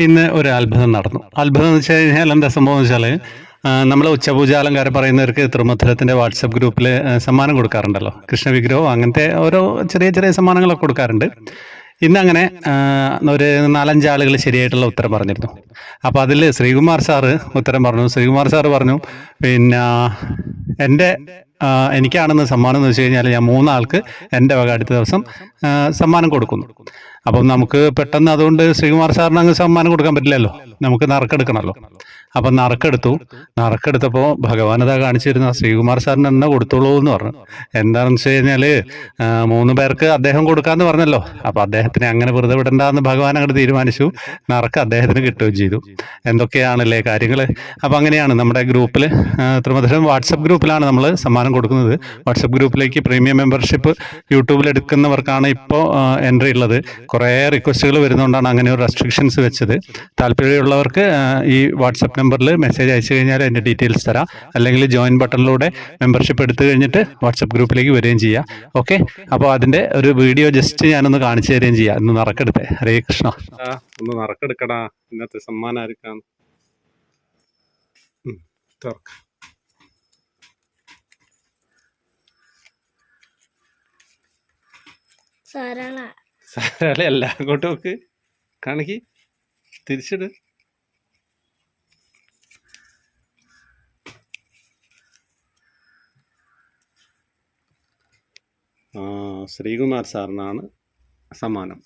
ഇന്ന് ഒരു അത്ഭുതം നടന്നു. അത്ഭുതം എന്ന് വെച്ച് കഴിഞ്ഞാൽ എന്താ സംഭവം എന്ന് വെച്ചാൽ നമ്മൾ ഉച്ചപൂജ അലങ്കാരം പറയുന്നവർക്ക് തൃമധുരത്തിൻ്റെ വാട്സപ്പ് ഗ്രൂപ്പിൽ സമ്മാനം കൊടുക്കാറുണ്ടല്ലോ. കൃഷ്ണവിഗ്രഹവും അങ്ങനത്തെ ഓരോ ചെറിയ ചെറിയ സമ്മാനങ്ങളൊക്കെ കൊടുക്കാറുണ്ട്. ഇന്നങ്ങനെ ഒരു 4-5 ആളുകൾ ശരിയായിട്ടുള്ള ഉത്തരം പറഞ്ഞിരുന്നു. അപ്പോൾ അതിൽ ശ്രീകുമാർ സാറ് ഉത്തരം പറഞ്ഞു. ശ്രീകുമാർ സാറ് പറഞ്ഞു, പിന്നെ എൻ്റെ എനിക്കാണെന്ന് സമ്മാനം എന്ന് വെച്ച് കഴിഞ്ഞാൽ ഞാൻ 3 ആൾക്ക് എൻ്റെ വക അടുത്ത ദിവസം സമ്മാനം കൊടുക്കുന്നു. അപ്പം നമുക്ക് പെട്ടെന്ന് അതുകൊണ്ട് ശ്രീകുമാർ സാറിന് അങ്ങ് സമ്മാനം കൊടുക്കാൻ പറ്റില്ലല്ലോ, നമുക്ക് നറുക്കെടുക്കണമല്ലോ. അപ്പം നറുക്കെടുത്തപ്പോൾ ഭഗവാനത കാണിച്ചിരുന്ന ശ്രീകുമാർ സാറിന് തന്നെ കൊടുത്തോളൂ എന്ന് പറഞ്ഞു. എന്താണെന്ന് വെച്ച് കഴിഞ്ഞാൽ 3 പേർക്ക് അദ്ദേഹം കൊടുക്കാമെന്ന് പറഞ്ഞല്ലോ. അപ്പം അദ്ദേഹത്തിന് അങ്ങനെ വെറുതെ വിടണ്ടെന്ന് ഭഗവാൻ അങ്ങോട്ട് തീരുമാനിച്ചു. നറുക്ക് അദ്ദേഹത്തിന് കിട്ടുകയും ചെയ്തു. എന്തൊക്കെയാണല്ലേ കാര്യങ്ങൾ. അപ്പം അങ്ങനെയാണ് നമ്മുടെ ഗ്രൂപ്പിൽ, തൃമധുരം വാട്സപ്പ് ഗ്രൂപ്പിലാണ് നമ്മൾ സമ്മാനം കൊടുക്കുന്നത്. വാട്സപ്പ് ഗ്രൂപ്പിലേക്ക് പ്രീമിയം മെമ്പർഷിപ്പ് യൂട്യൂബിൽ എടുക്കുന്നവർക്കാണ് ഇപ്പോൾ എൻട്രി ഉള്ളത്. കുറേ റിക്വസ്റ്റുകൾ വരുന്നതുകൊണ്ടാണ് അങ്ങനെ ഒരു റെസ്ട്രിക്ഷൻസ് വെച്ചത്. താല്പര്യമുള്ളവർക്ക് ഈ വാട്സപ്പ് നമ്പറിൽ മെസ്സേജ് അയച്ചു കഴിഞ്ഞാൽ എൻ്റെ ഡീറ്റെയിൽസ് തരാം. അല്ലെങ്കിൽ ജോയിൻ ബട്ടണിലൂടെ മെമ്പർഷിപ്പ് എടുത്തു കഴിഞ്ഞിട്ട് വാട്സപ്പ് ഗ്രൂപ്പിലേക്ക് വരികയും ചെയ്യാം. ഓക്കെ, അപ്പോൾ അതിൻ്റെ ഒരു വീഡിയോ ജസ്റ്റ് ഞാനൊന്ന് കാണിച്ചു തരികയും ചെയ്യാം. ഒന്ന് നറുക്കെടുത്തേ. ഹരേ കൃഷ്ണ. ഒന്ന് നറുക്കെടുക്കടാ. ഇന്നത്തെ സമ്മാനം ആയിരിക്കാം. സാരല്ല, അങ്ങോട്ട് നോക്ക്, കാണിക്ക്, തിരിച്ചിട്. ശ്രീകുമാർ സാറിനാണ് സമ്മാനം.